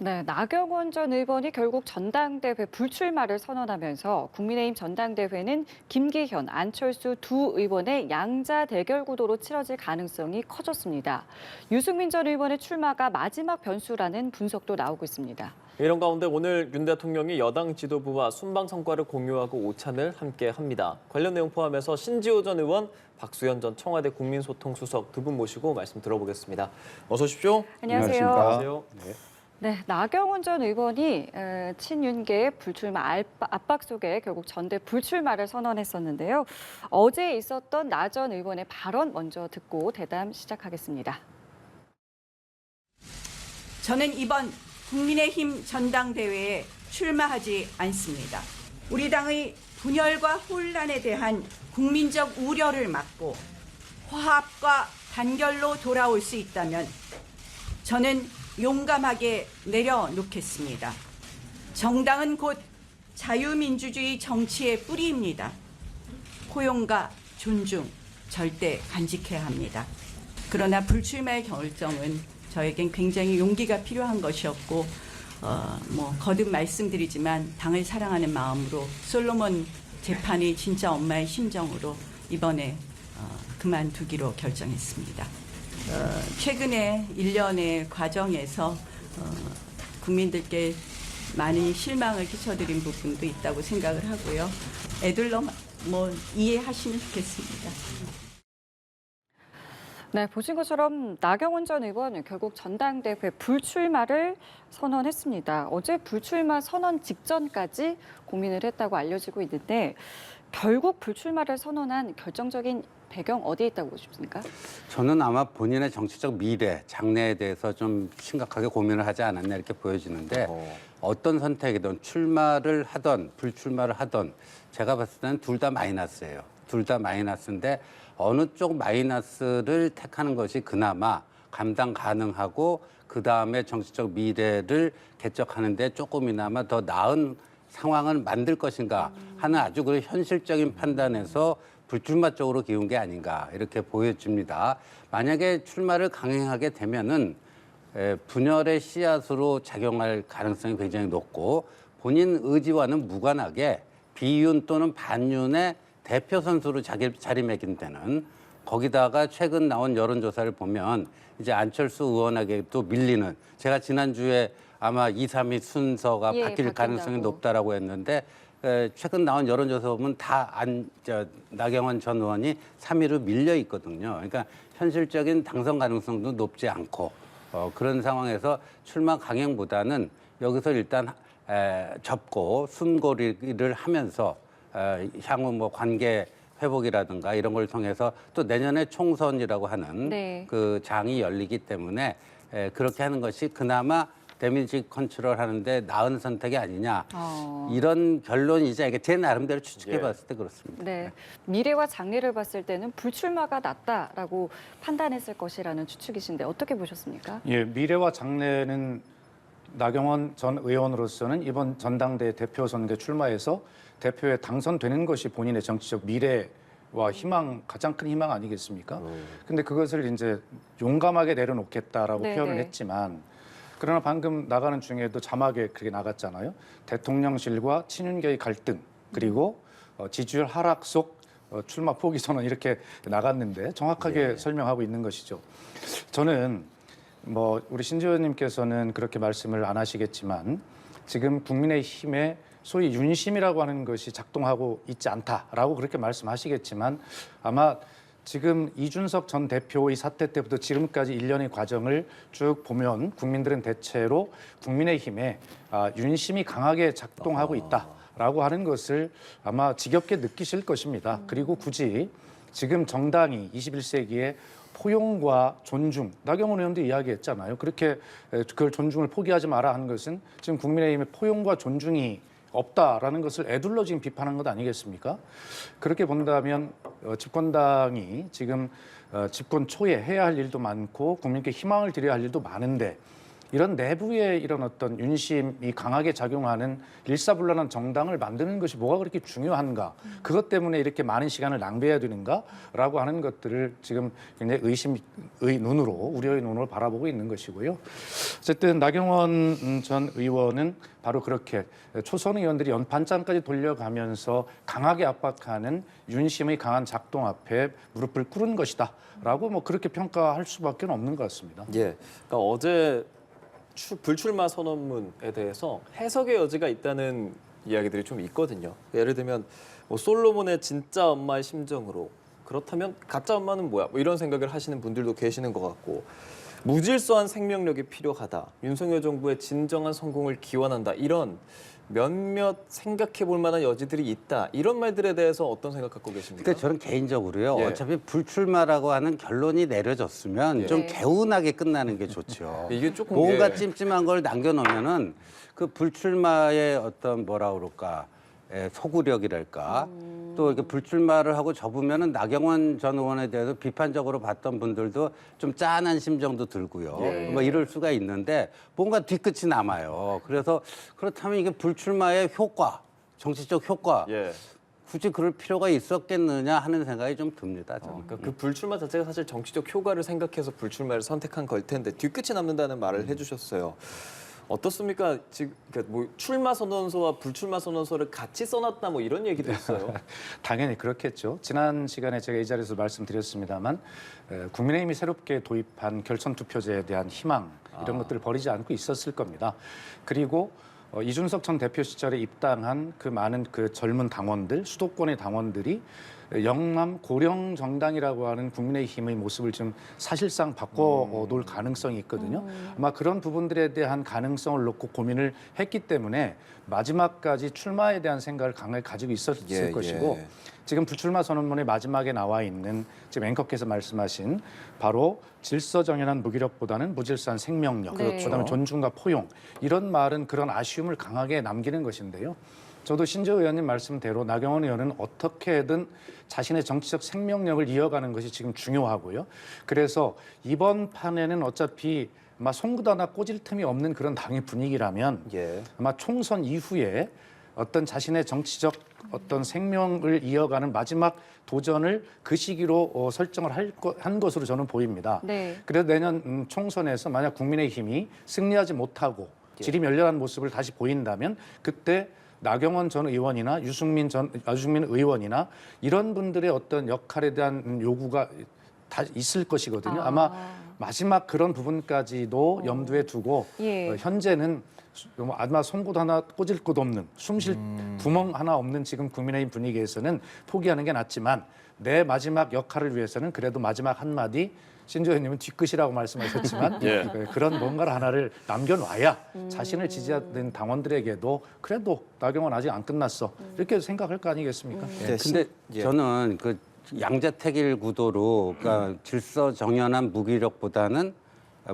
네, 나경원 전 의원이 결국 전당대회 불출마를 선언하면서 국민의힘 전당대회는 김기현, 안철수 두 의원의 양자 대결 구도로 치러질 가능성이 커졌습니다. 유승민 전 의원의 출마가 마지막 변수라는 분석도 나오고 있습니다. 이런 가운데 오늘 윤 대통령이 여당 지도부와 순방 성과를 공유하고 오찬을 함께 합니다. 관련 내용 포함해서 신지호 전 의원, 박수현 전 청와대 국민소통수석 두 분 모시고 말씀 들어보겠습니다. 어서 오십시오. 안녕하세요. 안녕하세요. 네, 나경원 전 의원이 친윤계의 불출마 압박 속에 결국 전대 불출마를 선언했었는데요. 어제 있었던 나 전 의원의 발언 먼저 듣고 대담 시작하겠습니다. 저는 이번 국민의힘 전당대회에 출마하지 않습니다. 우리 당의 분열과 혼란에 대한 국민적 우려를 막고 화합과 단결로 돌아올 수 있다면 저는 용감하게 내려놓겠습니다. 정당은 곧 자유민주주의 정치의 뿌리입니다. 포용과 존중 절대 간직해야 합니다. 그러나 불출마의 결정은 저에겐 굉장히 용기가 필요한 것이었고 거듭 말씀드리지만 당을 사랑하는 마음으로 솔로몬 재판이 진짜 엄마의 심정으로 이번에 그만두기로 결정했습니다. 최근에 1년의 과정에서 국민들께 많이 실망을 끼쳐드린 부분도 있다고 생각을 하고요. 애들로 이해하시면 좋겠습니다. 네, 보신 것처럼 나경원 전 의원은 결국 전당대회 불출마를 선언했습니다. 어제 불출마 선언 직전까지 고민을 했다고 알려지고 있는데 결국 불출마를 선언한 결정적인 배경 어디에 있다고 보십니까? 저는 아마 본인의 정치적 미래, 장래에 대해서 좀 심각하게 고민을 하지 않았나 이렇게 보여지는데 어떤 선택이든 출마를 하던 불출마를 하던 제가 봤을 때는 둘 다 마이너스예요. 둘 다 마이너스인데 어느 쪽 마이너스를 택하는 것이 그나마 감당 가능하고 그다음에 정치적 미래를 개척하는 데 조금이나마 더 나은 상황을 만들 것인가 하는 아주 그 현실적인 판단에서 불출마 쪽으로 기운 게 아닌가 이렇게 보여집니다. 만약에 출마를 강행하게 되면은 분열의 씨앗으로 작용할 가능성이 굉장히 높고 본인 의지와는 무관하게 비윤 또는 반윤의 대표 선수로 자리매김되는 거기다가 최근 나온 여론조사를 보면 이제 안철수 의원에게도 밀리는 제가 지난주에 아마 2, 3위 순서가 바뀔 가능성이 높다라고 했는데 최근 나온 여론조사 보면 나경원 전 의원이 3위로 밀려 있거든요. 그러니까 현실적인 당선 가능성도 높지 않고 그런 상황에서 출마 강행보다는 여기서 일단 접고 숨고리를 하면서 향후 관계 회복이라든가 이런 걸 통해서 또 내년에 총선이라고 하는 그 장이 열리기 때문에 그렇게 하는 것이 그나마 데미지 컨트롤 하는데 나은 선택이 아니냐 이런 결론이자 이게 제 나름대로 추측해봤을 때 그렇습니다. 네, 미래와 장래를 봤을 때는 불출마가 낫다라고 판단했을 것이라는 추측이신데 어떻게 보셨습니까? 예, 미래와 장래는 나경원 전 의원으로서는 이번 전당대 대표 선거에 출마해서 대표에 당선되는 것이 본인의 정치적 미래와 희망, 가장 큰 희망 아니겠습니까? 근데 그것을 이제 용감하게 내려놓겠다라고 표현을 했지만 그러나 방금 나가는 중에도 자막에 그렇게 나갔잖아요. 대통령실과 친윤계의 갈등 그리고 지지율 하락 속 출마 포기 선언 이렇게 나갔는데 정확하게 설명하고 있는 것이죠. 저는 우리 신지호 의원님께서는 그렇게 말씀을 안 하시겠지만 지금 국민의힘의 소위 윤심이라고 하는 것이 작동하고 있지 않다라고 그렇게 말씀하시겠지만 아마 지금 이준석 전 대표의 사태 때부터 지금까지 1년의 과정을 쭉 보면 국민들은 대체로 국민의힘에 윤심이 강하게 작동하고 있다라고 하는 것을 아마 지겹게 느끼실 것입니다. 그리고 굳이 지금 정당이 21세기에 포용과 존중, 나경원 의원도 이야기했잖아요. 그렇게 그걸 존중을 포기하지 마라 하는 것은 지금 국민의힘의 포용과 존중이 없다라는 것을 애둘러 지금 비판한 것 아니겠습니까? 그렇게 본다면 집권당이 지금 집권 초에 해야 할 일도 많고 국민께 희망을 드려야 할 일도 많은데 이런 내부에 이런 어떤 윤심이 강하게 작용하는 일사불란한 정당을 만드는 것이 뭐가 그렇게 중요한가? 그것 때문에 이렇게 많은 시간을 낭비해야 되는가라고 하는 것들을 지금 굉장히 눈으로, 우려의 눈으로 바라보고 있는 것이고요. 어쨌든 나경원 전 의원은 바로 그렇게 초선 의원들이 연판장까지 돌려가면서 강하게 압박하는 윤심의 강한 작동 앞에 무릎을 꿇은 것이다라고 뭐 그렇게 평가할 수밖에 없는 것 같습니다. 예. 그러니까 어제 불출마 선언문에 대해서 해석의 여지가 있다는 이야기들이 좀 있거든요. 예를 들면 뭐 솔로몬의 진짜 엄마의 심정으로 그렇다면 가짜 엄마는 뭐야? 뭐 이런 생각을 하시는 분들도 계시는 것 같고 무질서한 생명력이 필요하다. 윤석열 정부의 진정한 성공을 기원한다. 이런 몇몇 생각해 볼 만한 여지들이 있다. 이런 말들에 대해서 어떤 생각 갖고 계십니까? 그러니까 저는 개인적으로요. 예. 어차피 불출마라고 하는 결론이 내려졌으면 예. 좀 개운하게 끝나는 게 좋죠. 이게 조금 뭔가 예. 찜찜한 걸 남겨놓으면은 그 불출마의 어떤 뭐라 그럴까 소구력이랄까 또 이렇게 불출마를 하고 접으면은 나경원 전 의원에 대해서 비판적으로 봤던 분들도 좀 짠한 심정도 들고요. 네. 뭐 이럴 수가 있는데 뭔가 뒤끝이 남아요. 그래서 그렇다면 이게 불출마의 효과, 정치적 효과 예. 굳이 그럴 필요가 있었겠느냐 하는 생각이 좀 듭니다. 저는. 그러니까 그 불출마 자체가 사실 정치적 효과를 생각해서 불출마를 선택한 걸 텐데 뒤끝이 남는다는 말을 해주셨어요. 어떻습니까? 지금 그러니까 뭐 출마 선언서와 불출마 선언서를 같이 써놨다 뭐 이런 얘기도 있어요. 당연히 그렇겠죠. 지난 시간에 제가 이 자리에서 말씀드렸습니다만 국민의힘이 새롭게 도입한 결선 투표제에 대한 희망 이런 것들을 버리지 않고 있었을 겁니다. 그리고 이준석 전 대표 시절에 입당한 그 많은 그 젊은 당원들, 수도권의 당원들이 영남 고령 정당이라고 하는 국민의힘의 모습을 좀 사실상 바꿔 놓을 가능성이 있거든요. 아마 그런 부분들에 대한 가능성을 놓고 고민을 했기 때문에 마지막까지 출마에 대한 생각을 강하게 가지고 있었을 것이고 지금 불출마 선언문의 마지막에 나와 있는 지금 앵커께서 말씀하신 바로 질서정연한 무기력보다는 무질서한 생명력, 네. 그다음에 존중과 포용 이런 말은 그런 아쉬움을 강하게 남기는 것인데요. 저도 신재 의원님 말씀대로 나경원 의원은 어떻게든 자신의 정치적 생명력을 이어가는 것이 지금 중요하고요. 그래서 이번 판에는 어차피 아마 송구 하나 꽂을 틈이 없는 그런 당의 분위기라면 예. 아마 총선 이후에 어떤 자신의 정치적 어떤 생명을 이어가는 마지막 도전을 그 시기로 설정을 한 것으로 저는 보입니다. 네. 그래서 내년 총선에서 만약 국민의힘이 승리하지 못하고 질이 멸렬한 모습을 다시 보인다면 그때 나경원 전 의원이나 유승민 의원이나 이런 분들의 어떤 역할에 대한 요구가 다 있을 것이거든요. 아마 마지막 그런 부분까지도 염두에 두고 예. 현재는 아마 송곳 하나 꽂을 곳 없는 숨쉴 구멍 하나 없는 지금 국민의힘 분위기에서는 포기하는 게 낫지만 내 마지막 역할을 위해서는 그래도 마지막 한마디 신재 의원님은 뒤끝이라고 말씀하셨지만 예. 그런 뭔가를 하나를 남겨놔야 자신을 지지하는 당원들에게도 그래도 나경원 아직 안 끝났어 이렇게 생각할 거 아니겠습니까? 근데 저는 그 양자택일 구도로 그러니까 질서 정연한 무기력보다는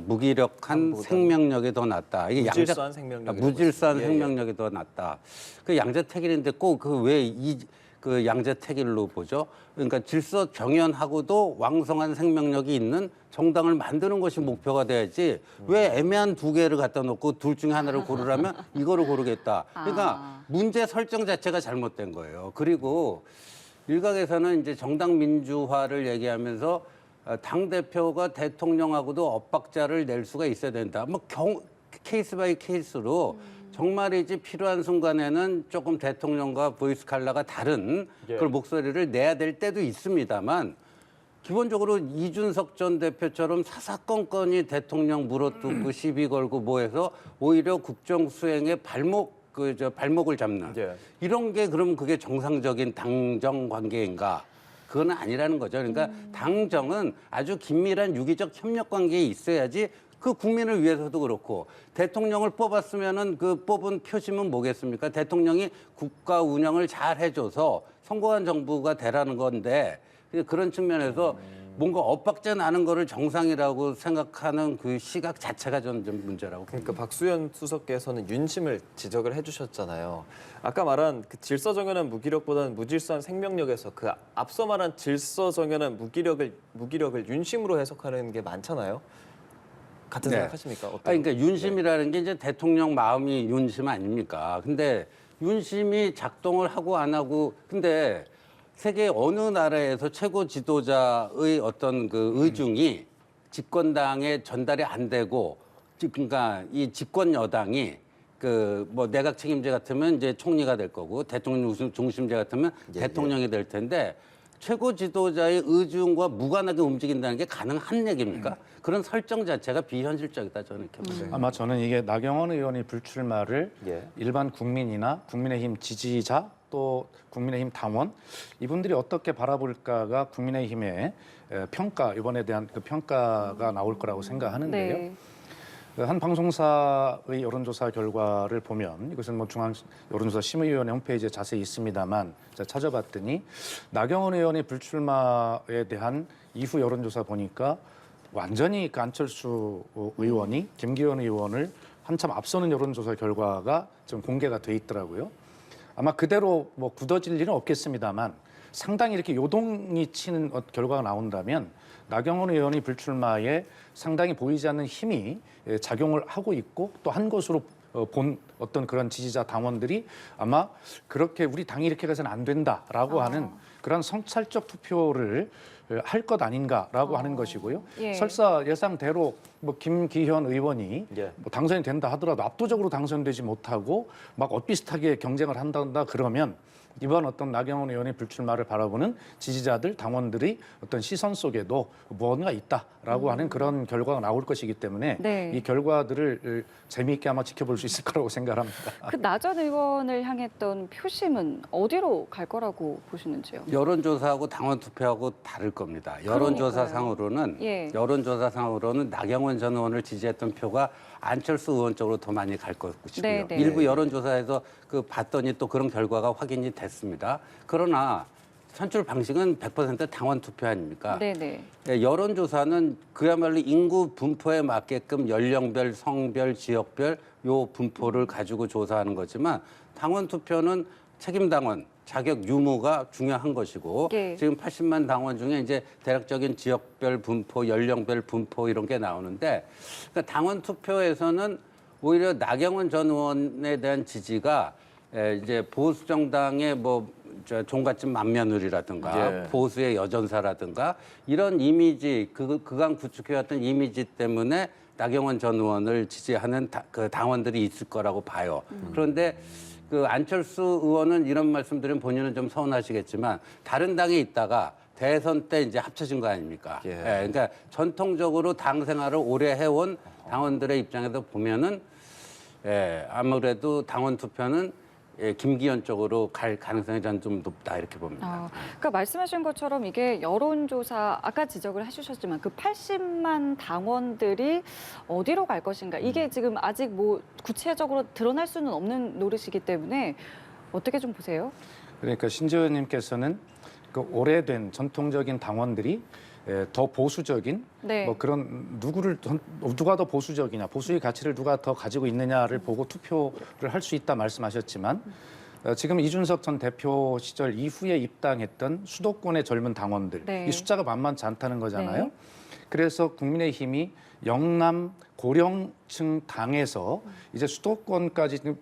무기력한 생명력이 더 낫다. 이게 무질서한 생명력이 무질서한 예, 예. 생명력이 더 낫다. 그 양자택일인데 꼭 그 왜 이 그 양자택일로 보죠? 그러니까 질서 정연하고도 왕성한 생명력이 있는 정당을 만드는 것이 목표가 돼야지 왜 애매한 두 개를 갖다 놓고 둘 중에 하나를 고르라면 이거를 고르겠다. 그러니까 문제 설정 자체가 잘못된 거예요. 그리고 일각에서는 이제 정당 민주화를 얘기하면서 당 대표가 대통령하고도 엇박자를 낼 수가 있어야 된다. 뭐 케이스 바이 케이스로 정말이지 필요한 순간에는 조금 대통령과 보이스 칼라가 다른 그런 목소리를 내야 될 때도 있습니다만 기본적으로 이준석 전 대표처럼 사사건건이 대통령 물어뜯고 시비 걸고 뭐해서 오히려 국정 수행에 발목을 잡는 이런 게 그럼 그게 정상적인 당정 관계인가? 그건 아니라는 거죠. 그러니까 당정은 아주 긴밀한 유기적 협력 관계에 있어야지 그 국민을 위해서도 그렇고 대통령을 뽑았으면은 그 뽑은 표심은 뭐겠습니까? 대통령이 국가 운영을 잘 해줘서 성공한 정부가 되라는 건데 그런 측면에서 뭔가 엇박자 나는 거를 정상이라고 생각하는 그 시각 자체가 저는 좀 문제라고. 그러니까 박수현 수석께서는 윤심을 지적을 해주셨잖아요. 아까 말한 그 질서정연한 무기력보다는 무질서한 생명력에서 그 앞서 말한 질서정연한 무기력을 윤심으로 해석하는 게 많잖아요. 같은 네. 생각하십니까? 어때요? 그러니까 윤심이라는 게 이제 대통령 마음이 윤심 아닙니까? 근데 윤심이 작동을 하고 안 하고 근데 세계 어느 나라에서 최고 지도자의 어떤 그 의중이 집권당에 전달이 안 되고 그러니까 이 집권 여당이 그 뭐 내각 책임제 같으면 이제 총리가 될 거고 대통령 중심제 같으면 대통령이 될 텐데 최고 지도자의 의중과 무관하게 움직인다는 게 가능한 얘기입니까? 그런 설정 자체가 비현실적이다 저는 이렇게 보세요. 아마 저는 이게 나경원 의원이 불출마를 예. 일반 국민이나 국민의힘 지지자 또 국민의힘 당원 이분들이 어떻게 바라볼까가 국민의힘의 평가 이번에 대한 그 평가가 나올 거라고 생각하는데요. 네. 한 방송사의 여론조사 결과를 보면 이것은 뭐 중앙 여론조사 심의위원회 홈페이지에 자세히 있습니다만 제가 찾아봤더니 나경원 의원의 불출마에 대한 이후 여론조사 보니까 완전히 그 안철수 의원이 김기현 의원을 한참 앞서는 여론조사 결과가 지금 공개가 돼 있더라고요. 아마 그대로 뭐 굳어질 일은 없겠습니다만 상당히 이렇게 요동이 치는 결과가 나온다면 나경원 의원이 불출마에 상당히 보이지 않는 힘이 작용을 하고 있고 또 한 것으로 본 어떤 그런 지지자 당원들이 아마 그렇게 우리 당이 이렇게 가서는 안 된다라고 하는 그런 성찰적 투표를 할 것 아닌가라고 하는 것이고요. 예. 설사 예상대로 뭐 김기현 의원이 예. 뭐 당선이 된다 하더라도 압도적으로 당선되지 못하고 막 엇비슷하게 경쟁을 한다 그러면 이번 어떤 나경원 의원의 불출마를 바라보는 지지자들, 당원들이 어떤 시선 속에도 무언가 있다라고 하는 그런 결과가 나올 것이기 때문에 네. 이 결과들을 재미있게 아마 지켜볼 수 있을 거라고 생각합니다. 그 나 전 의원을 향했던 표심은 어디로 갈 거라고 보시는지요? 여론조사하고 당원 투표하고 다를 겁니다. 여론조사상으로는 예. 여론조사상으로는 나경원 전 의원을 지지했던 표가 안철수 의원 쪽으로 더 많이 갈 것이고요. 네, 네. 일부 여론조사에서 그 봤더니 또 그런 결과가 확인이 됐습니다. 그러나 선출 방식은 100% 당원 투표 아닙니까? 네네. 예, 여론조사는 그야말로 인구 분포에 맞게끔 연령별, 성별, 지역별 요 분포를 가지고 조사하는 거지만 당원 투표는 책임 당원 자격 유무가 중요한 것이고 예. 지금 80만 당원 중에 이제 대략적인 지역별 분포, 연령별 분포 이런 게 나오는데 그러니까 당원 투표에서는 오히려 나경원 전 의원에 대한 지지가 이제 보수 정당의 뭐 종갓집 맏며느리라든가 예. 보수의 여전사라든가 이런 이미지 그간 구축해왔던 이미지 때문에 나경원 전 의원을 지지하는 그 당원들이 있을 거라고 봐요. 그런데 그 안철수 의원은 이런 말씀드리면 본인은 좀 서운하시겠지만 다른 당에 있다가 대선 때 이제 합쳐진 거 아닙니까? 예. 그러니까 전통적으로 당 생활을 오래 해온 당원들의 입장에서 보면은 아무래도 당원 투표는 김기현 쪽으로 갈 가능성이 저는 좀 높다 이렇게 봅니다. 그러니까 말씀하신 것처럼 이게 여론조사 아까 지적을 해주셨지만 그 80만 당원들이 어디로 갈 것인가 이게 지금 아직 뭐 구체적으로 드러날 수는 없는 노릇이기 때문에 어떻게 좀 보세요? 그러니까 신재 의원님께서는 그 오래된 전통적인 당원들이 더 보수적인 네. 뭐 그런 누가 더 보수적이냐 보수의 가치를 누가 더 가지고 있느냐를 보고 투표를 할 수 있다 말씀하셨지만 지금 이준석 전 대표 시절 이후에 입당했던 수도권의 젊은 당원들 네. 이 숫자가 만만치 않다는 거잖아요. 네. 그래서 국민의힘이 영남 고령층 당에서 이제 수도권까지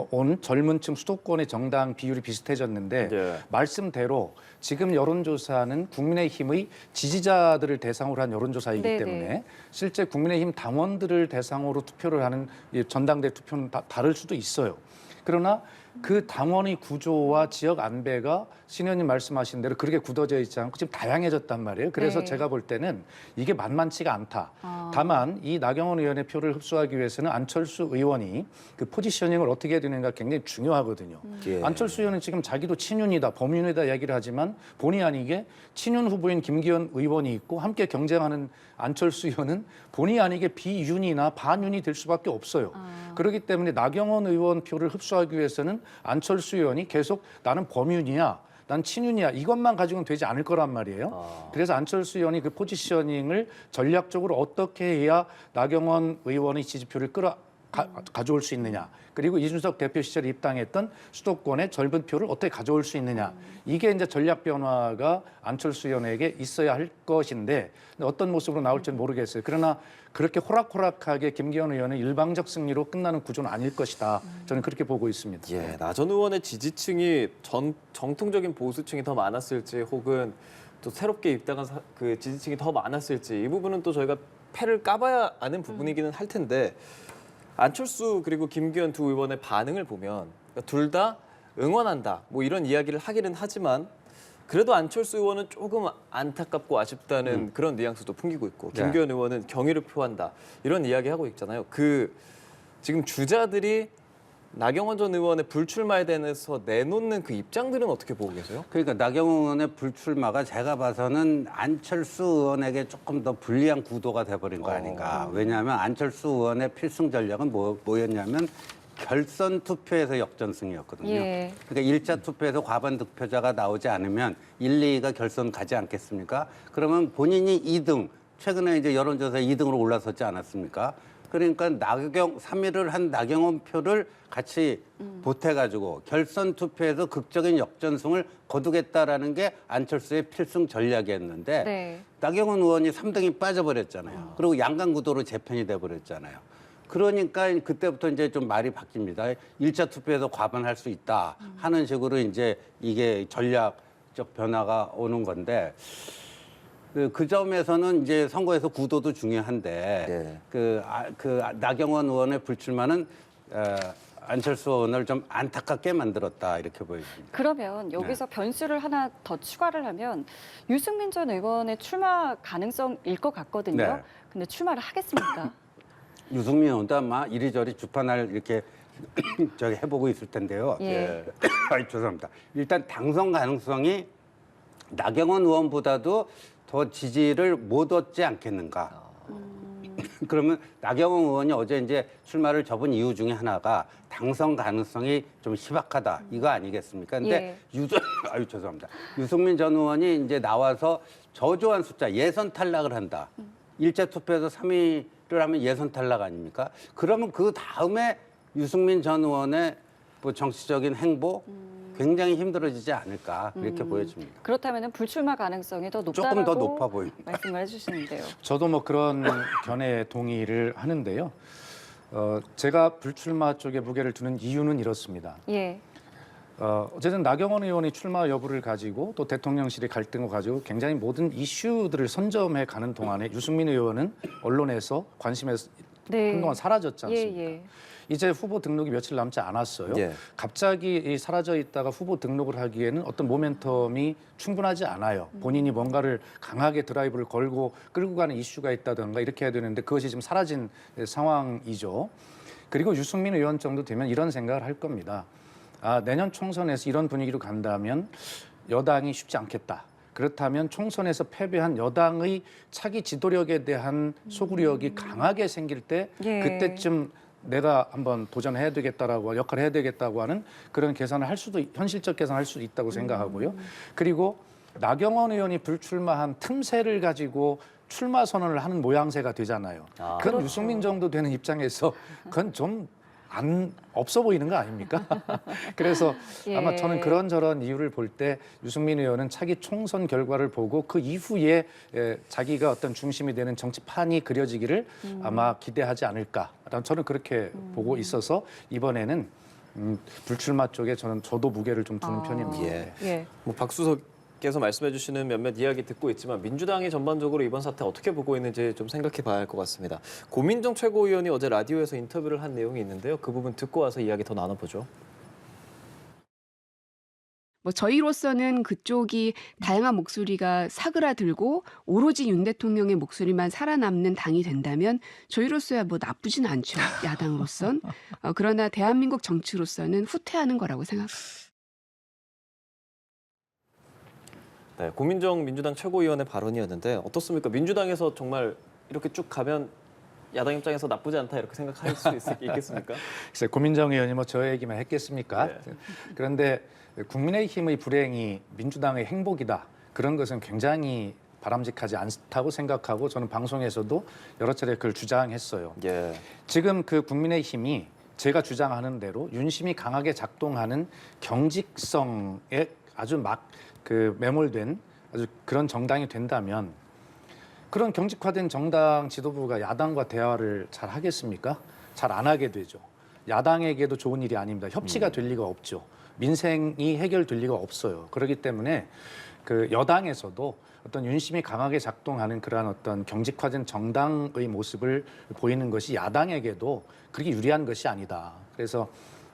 온 젊은층 수도권의 정당 비율이 비슷해졌는데 예. 말씀대로 지금 여론조사는 국민의힘의 지지자들을 대상으로 한 여론조사이기 네네. 때문에 실제 국민의힘 당원들을 대상으로 투표를 하는 이 전당대 투표는 다를 수도 있어요. 그러나 그 당원의 구조와 지역 안배가 신 의원님 말씀하신 대로 그렇게 굳어져 있지 않고 지금 다양해졌단 말이에요. 그래서 네. 제가 볼 때는 이게 만만치가 않다. 아. 다만 이 나경원 의원의 표를 흡수하기 위해서는 안철수 의원이 그 포지셔닝을 어떻게 해야 되는가 굉장히 중요하거든요. 예. 안철수 의원은 지금 자기도 친윤이다, 범윤이다 얘기를 하지만 본의 아니게 친윤 후보인 김기현 의원이 있고 함께 경쟁하는 안철수 의원은 본의 아니게 비윤이나 반윤이 될 수밖에 없어요. 그렇기 때문에 나경원 의원 표를 흡수하기 위해서는 안철수 의원이 계속 나는 범윤이야, 난 친윤이야 이것만 가지고는 되지 않을 거란 말이에요. 그래서 안철수 의원이 그 포지셔닝을 전략적으로 어떻게 해야 나경원 의원의 지지표를 가져올 수 있느냐. 그리고 이준석 대표 시절에 입당했던 수도권의 젊은 표를 어떻게 가져올 수 있느냐. 이게 이제 전략 변화가 안철수 의원에게 있어야 할 것인데 어떤 모습으로 나올지는 모르겠어요. 그러나 그렇게 호락호락하게 김기현 의원의 일방적 승리로 끝나는 구조는 아닐 것이다. 저는 그렇게 보고 있습니다. 예, 나 전 의원의 지지층이 정통적인 보수층이 더 많았을지 혹은 또 새롭게 입당한 그 지지층이 더 많았을지 이 부분은 또 저희가 패를 까봐야 아는 부분이기는 할 텐데 안철수 그리고 김기현 두 의원의 반응을 보면 둘 다 응원한다 뭐 이런 이야기를 하기는 하지만 그래도 안철수 의원은 조금 안타깝고 아쉽다는 그런 뉘앙스도 풍기고 있고 네. 김기현 의원은 경의를 표한다 이런 이야기하고 있잖아요. 그 지금 주자들이 나경원 전 의원의 불출마에 대해서 내놓는 그 입장들은 어떻게 보고 계세요? 그러니까 나경원 의원의 불출마가 제가 봐서는 안철수 의원에게 조금 더 불리한 구도가 돼버린 거 아닌가. 왜냐하면 안철수 의원의 필승 전략은 뭐였냐면 결선 투표에서 역전승이었거든요. 예. 그러니까 1차 투표에서 과반 득표자가 나오지 않으면 1, 2가 결선 가지 않겠습니까? 그러면 본인이 2등, 최근에 이제 여론조사에 2등으로 올라섰지 않았습니까? 그러니까 3위를 한 나경원 표를 같이 보태가지고 결선 투표에서 극적인 역전승을 거두겠다라는 게 안철수의 필승 전략이었는데 네. 나경원 의원이 3등이 빠져버렸잖아요. 그리고 양강 구도로 재편이 돼버렸잖아요. 그러니까 그때부터 이제 좀 말이 바뀝니다. 1차 투표에서 과반할 수 있다 하는 식으로 이제 이게 전략적 변화가 오는 건데 그 점에서는 이제 선거에서 구도도 중요한데 네. 그 나경원 의원의 불출마는 안철수 의원을 좀 안타깝게 만들었다 이렇게 보여집니다. 그러면 여기서 변수를 하나 더 추가를 하면 유승민 전 의원의 출마 가능성일 것 같거든요. 네. 근데 출마를 하겠습니까? 유승민 의원도 아마 이리저리 주판을 이렇게 저기 해보고 있을 텐데요. 예. 아이, 죄송합니다. 일단 당선 가능성이 나경원 의원보다도 더 지지를 못 얻지 않겠는가. 그러면 나경원 의원이 어제 이제 출마를 접은 이유 중에 하나가 당선 가능성이 좀 희박하다 이거 아니겠습니까? 근데 아유 죄송합니다. 유승민 전 의원이 이제 나와서 저조한 숫자 예선 탈락을 한다. 1차 투표에서 3위를 하면 예선 탈락 아닙니까? 그러면 그 다음에 유승민 전 의원의 뭐 정치적인 행보 굉장히 힘들어지지 않을까 이렇게 보여집니다. 그렇다면 불출마 가능성이 더 높다라고 조금 더 높아 보입니다. 말씀을 해주시는데요. 저도 뭐 그런 견해에 동의를 하는데요. 제가 불출마 쪽에 무게를 두는 이유는 이렇습니다. 예. 어쨌든 나경원 의원이 출마 여부를 가지고 또 대통령실의 갈등을 가지고 굉장히 모든 이슈들을 선점해 가는 동안에 유승민 의원은 언론에서 관심에서 네. 한동안 사라졌지 않습니까? 예. 이제 후보 등록이 며칠 남지 않았어요. 예. 갑자기 사라져 있다가 후보 등록을 하기에는 어떤 모멘텀이 충분하지 않아요. 본인이 뭔가를 강하게 드라이브를 걸고 끌고 가는 이슈가 있다든가 이렇게 해야 되는데 그것이 지금 사라진 상황이죠. 그리고 유승민 의원 정도 되면 이런 생각을 할 겁니다. 내년 총선에서 이런 분위기로 간다면 여당이 쉽지 않겠다. 그렇다면 총선에서 패배한 여당의 차기 지도력에 대한 소구력이 강하게 생길 때 예. 그때쯤 내가 한번 도전해야 되겠다라고 역할을 해야 되겠다고 하는 그런 계산을 할 수도 현실적 계산을 할 수도 있다고 생각하고요. 그리고 나경원 의원이 불출마한 틈새를 가지고 출마 선언을 하는 모양새가 되잖아요. 그건 그렇죠. 유승민 정도 되는 입장에서 그건 좀 없어 보이는 거 아닙니까? 그래서 아마 예. 저는 그런저런 이유를 볼 때 유승민 의원은 차기 총선 결과를 보고 그 이후에 자기가 어떤 중심이 되는 정치판이 그려지기를 아마 기대하지 않을까. 저는 그렇게 보고 있어서 이번에는 불출마 쪽에 저도 무게를 좀 두는 편입니다. 예. 예. 뭐 박수석께서 말씀해 주시는 몇몇 이야기 듣고 있지만 민주당이 전반적으로 이번 사태 어떻게 보고 있는지 좀 생각해 봐야 할 것 같습니다. 고민정 최고위원이 어제 라디오에서 인터뷰를 한 내용이 있는데요. 그 부분 듣고 와서 이야기 더 나눠보죠. 뭐 저희로서는 그쪽이 다양한 목소리가 사그라들고 오로지 윤 대통령의 목소리만 살아남는 당이 된다면 저희로서야 뭐 나쁘진 않죠. 야당으로선. 그러나 대한민국 정치로서는 후퇴하는 거라고 생각합니다. 네, 고민정 민주당 최고위원의 발언이었는데 어떻습니까? 민주당에서 정말 이렇게 쭉 가면 야당 입장에서 나쁘지 않다 이렇게 생각할 수 있겠습니까? 글쎄 고민정 의원이 뭐 저 얘기만 했겠습니까? 네. 그런데 국민의힘의 불행이 민주당의 행복이다. 그런 것은 굉장히 바람직하지 않다고 생각하고 저는 방송에서도 여러 차례 그걸 주장했어요. 예. 지금 그 국민의힘이 제가 주장하는 대로 윤심이 강하게 작동하는 경직성에 아주 매몰된 아주 그런 정당이 된다면 그런 경직화된 정당 지도부가 야당과 대화를 잘 하겠습니까? 잘 안 하게 되죠. 야당에게도 좋은 일이 아닙니다. 협치가 될 리가 없죠. 민생이 해결될 리가 없어요. 그렇기 때문에 그 여당에서도 어떤 윤심이 강하게 작동하는 그러한 어떤 경직화된 정당의 모습을 보이는 것이 야당에게도 그렇게 유리한 것이 아니다. 그래서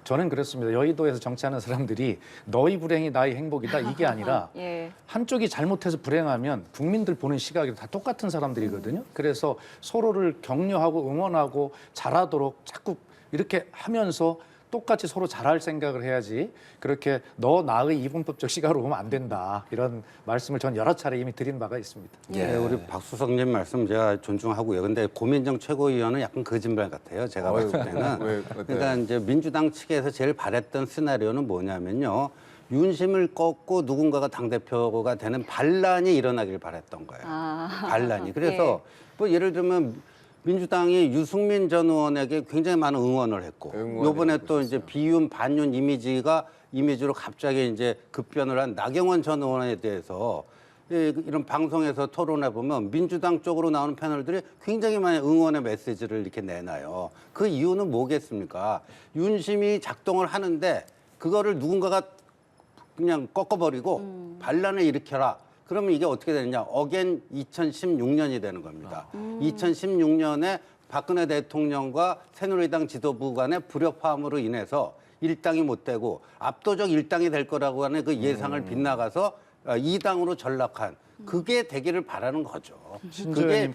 저는 그렇습니다. 여의도에서 정치하는 사람들이 너희 불행이 나의 행복이다 이게 아니라 예. 한쪽이 잘못해서 불행하면 국민들 보는 시각이 다 똑같은 사람들이거든요. 그래서 서로를 격려하고 응원하고 잘하도록 자꾸 이렇게 하면서 똑같이 서로 잘할 생각을 해야지 그렇게 너 나의 이분법적 시각으로 보면 안 된다. 이런 말씀을 전 여러 차례 이미 드린 바가 있습니다. 예, 우리 박수성님 말씀 제가 존중하고요. 근데 고민정 최고위원은 약간 거짓말 같아요. 제가 봤을 때는. 그러니까 이제 민주당 측에서 제일 바랬던 시나리오는 뭐냐면요. 윤심을 꺾고 누군가가 당대표가 되는 반란이 일어나길 바랬던 거예요. 반란이. 그래서 뭐 예를 들면 민주당이 유승민 전 의원에게 굉장히 많은 응원을 했고 요번에 또 이제 비윤 반윤 이미지로 갑자기 이제 급변을 한 나경원 전 의원에 대해서 이런 방송에서 토론해 보면 민주당 쪽으로 나오는 패널들이 굉장히 많이 응원의 메시지를 이렇게 내놔요. 그 이유는 뭐겠습니까? 윤심이 작동을 하는데 그거를 누군가가 그냥 꺾어버리고 반란을 일으켜라. 그러면 이게 어떻게 되느냐? 어겐 2016년이 되는 겁니다. 2016년에 박근혜 대통령과 새누리당 지도부 간의 불협화음으로 인해서 일당이 못 되고 압도적 일당이 될 거라고 하는 그 예상을 빗나가서 2당으로 전락한 그게 되기를 바라는 거죠. 그게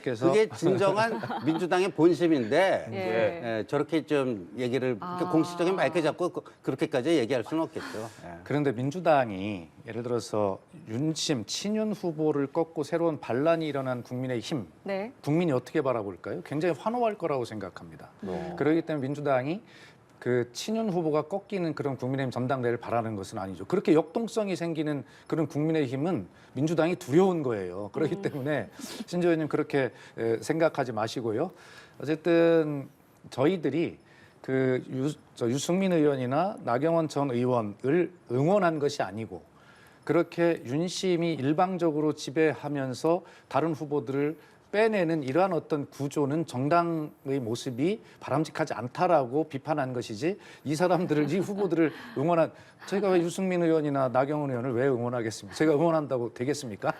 진정한 민주당의 본심인데 예. 저렇게 좀 얘기를 공식적인 마이크 잡고 그렇게까지 얘기할 수는 없겠죠. 예. 그런데 민주당이 예를 들어서 윤심, 친윤 후보를 꺾고 새로운 반란이 일어난 국민의힘, 네. 국민이 어떻게 바라볼까요? 굉장히 환호할 거라고 생각합니다. 그렇기 때문에 민주당이 그 친윤 후보가 꺾이는 그런 국민의힘 전당대회를 바라는 것은 아니죠. 그렇게 역동성이 생기는 그런 국민의힘은 민주당이 두려운 거예요. 그렇기 때문에 신재 의원님 그렇게 생각하지 마시고요. 어쨌든 저희들이 그 유승민 의원이나 나경원 전 의원을 응원한 것이 아니고 그렇게 윤심이 일방적으로 지배하면서 다른 후보들을 빼내는 이러한 어떤 구조는 정당의 모습이 바람직하지 않다라고 비판한 것이지 이 사람들을 이 후보들을 응원한 제가 왜 유승민 의원이나 나경원 의원을 왜 응원하겠습니까? 제가 응원한다고 되겠습니까?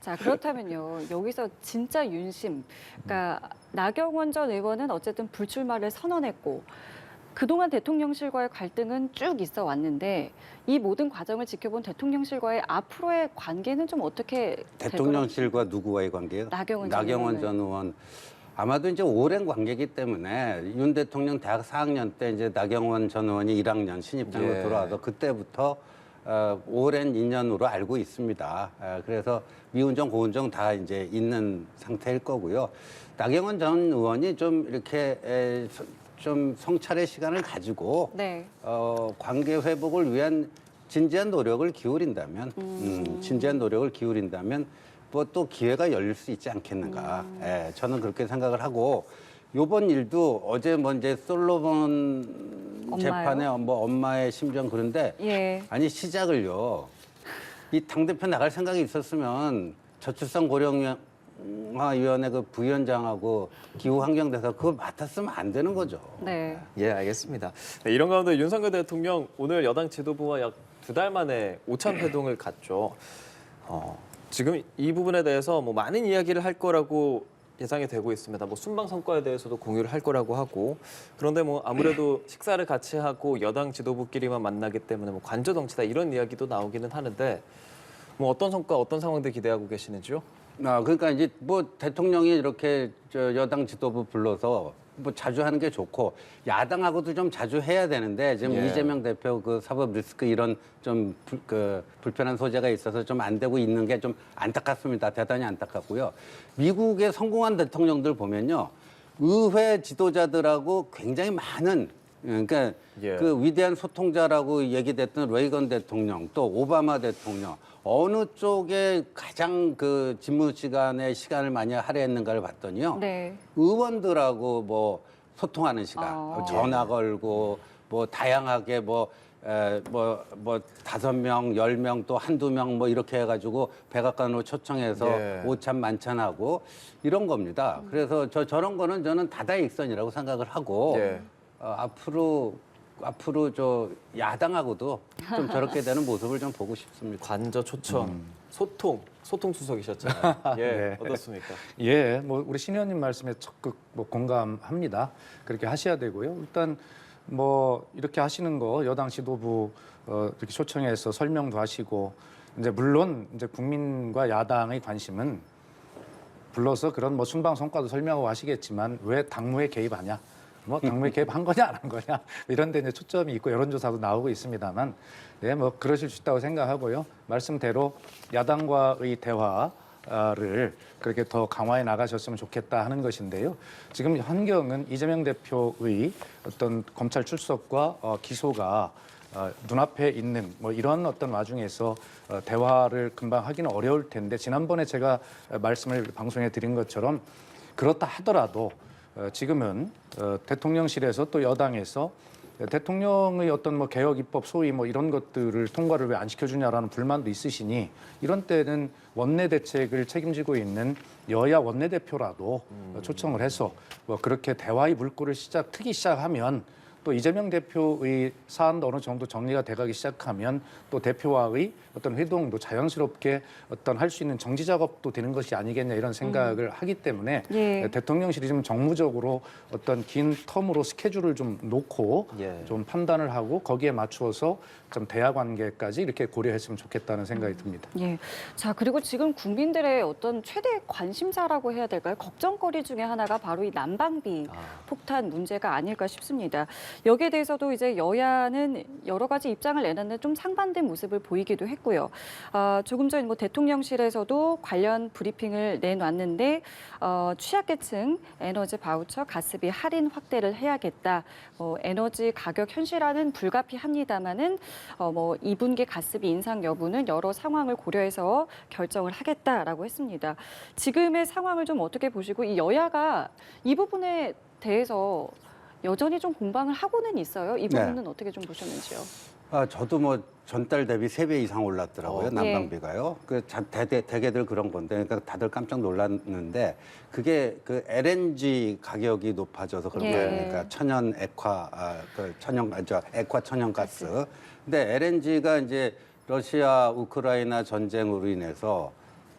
자, 그렇다면요. 여기서 진짜 윤심, 그러니까 나경원 전 의원은 어쨌든 불출마를 선언했고 그동안 대통령실과의 갈등은 쭉 있어 왔는데 이 모든 과정을 지켜본 대통령실과의 앞으로의 관계는 좀 어떻게 대통령실과 누구와의 관계예요? 나경원 전 의원. 아마도 이제 오랜 관계이기 때문에 윤 대통령 대학 4학년 때 이제 나경원 전 의원이 1학년 신입장으로 들어와서 그때부터 오랜 인연으로 알고 있습니다. 그래서 미운정, 고운정 다 이제 있는 상태일 거고요. 나경원 전 의원이 좀 이렇게 좀 성찰의 시간을 가지고 네. 관계 회복을 위한 진지한 노력을 기울인다면 뭐 또 기회가 열릴 수 있지 않겠는가. 예, 저는 그렇게 생각을 하고 요번 일도 어제 뭐 이제 솔로몬 엄마요? 재판에 뭐 엄마의 심정 그런데 예. 아니 시작을요. 이 당대표 나갈 생각이 있었으면 저출산 고령화위원회 그 부위원장하고 기후환경대사 그거 맡았으면 안 되는 거죠. 네. 예, 알겠습니다. 네, 이런 가운데 윤석열 대통령 오늘 여당 지도부와 약 2달 만에 오찬 회동을 갖죠. 지금 이 부분에 대해서 뭐 많은 이야기를 할 거라고 예상이 되고 있습니다. 뭐 순방 성과에 대해서도 공유를 할 거라고 하고 그런데 뭐 아무래도 식사를 같이 하고 여당 지도부끼리만 만나기 때문에 뭐 관저 정치다 이런 이야기도 나오기는 하는데 뭐 어떤 성과, 어떤 상황들 기대하고 계시는지요? 그러니까 이제 뭐 대통령이 이렇게 여당 지도부 불러서 뭐 자주 하는 게 좋고 야당하고도 좀 자주 해야 되는데 지금 이재명 대표 그 사법 리스크 이런 좀 불편한 소재가 있어서 좀 안 되고 있는 게 좀 안타깝습니다. 대단히 안타깝고요. 미국의 성공한 대통령들 보면요. 의회 지도자들하고 굉장히 많은 그러니까 예. 그 위대한 소통자라고 얘기됐던 레이건 대통령 또 오바마 대통령 어느 쪽에 가장 그 집무 시간을 많이 할애했는가를 봤더니요. 네. 의원들하고 뭐 소통하는 시간, 전화 걸고 뭐 다양하게 뭐 5명, 10명 또 한두 명 뭐 이렇게 해가지고 백악관으로 초청해서 예. 오찬 만찬하고 이런 겁니다. 그래서 저런 거는 저는 다다익선이라고 생각을 하고 예. 앞으로 저 야당하고도 좀 저렇게 되는 모습을 좀 보고 싶습니다. 관저 초청, 소통 수석이셨잖아요. 예, 네. 어떻습니까? 예, 뭐 우리 신 의원님 말씀에 적극 뭐 공감합니다. 그렇게 하셔야 되고요. 일단 뭐 이렇게 하시는 거 여당 지도부 이렇게 초청해서 설명도 하시고 이제 물론 이제 국민과 야당의 관심은 불러서 그런 뭐 순방 성과도 설명하고 하시겠지만 왜 당무에 개입하냐? 뭐 당무에 개입한 거냐 안 한 거냐 이런 데 이제 초점이 있고 여론조사도 나오고 있습니다만 네, 뭐 그러실 수 있다고 생각하고요. 말씀대로 야당과의 대화를 그렇게 더 강화해 나가셨으면 좋겠다 하는 것인데요. 지금 환경은 이재명 대표의 어떤 검찰 출석과 기소가 눈앞에 있는 뭐 이런 어떤 와중에서 대화를 금방 하기는 어려울 텐데 지난번에 제가 말씀을 방송에 드린 것처럼 그렇다 하더라도 지금은 대통령실에서 또 여당에서 대통령의 어떤 뭐 개혁 입법 소위 뭐 이런 것들을 통과를 왜 안 시켜주냐라는 불만도 있으시니 이런 때는 원내 대책을 책임지고 있는 여야 원내대표라도 초청을 해서 뭐 그렇게 대화의 물꼬를 트기 시작하면 또 이재명 대표의 사안도 어느 정도 정리가 돼가기 시작하면 또 대표와의 어떤 회동도 자연스럽게 어떤 할 수 있는 정지 작업도 되는 것이 아니겠냐 이런 생각을 하기 때문에 예. 대통령실이 좀 정무적으로 어떤 긴 텀으로 스케줄을 좀 놓고 예. 좀 판단을 하고 거기에 맞추어서 좀 대화 관계까지 이렇게 고려했으면 좋겠다는 생각이 듭니다. 예. 자, 그리고 지금 국민들의 어떤 최대 관심사라고 해야 될까요? 걱정거리 중에 하나가 바로 이 난방비 폭탄 문제가 아닐까 싶습니다. 여기에 대해서도 이제 여야는 여러 가지 입장을 내놨는데 좀 상반된 모습을 보이기도 했고요. 조금 전 뭐 대통령실에서도 관련 브리핑을 내놨는데 취약계층 에너지 바우처, 가스비 할인 확대를 해야겠다. 에너지 가격 현실화는 불가피합니다마는 뭐 2분기 가스비 인상 여부는 여러 상황을 고려해서 결정을 하겠다라고 했습니다. 지금의 상황을 좀 어떻게 보시고 이 여야가 이 부분에 대해서 여전히 좀 공방을 하고는 있어요. 이 부분은 어떻게 좀 보셨는지요? 저도 뭐 전달 대비 3배 이상 올랐더라고요. 난방비가요. 대개들 그런 건데, 그러니까 다들 깜짝 놀랐는데 그게 그 LNG 가격이 높아져서 그런 거예요. 그러니까 천연 액화, 액화 천연가스. 근데 LNG가 이제 러시아 우크라이나 전쟁으로 인해서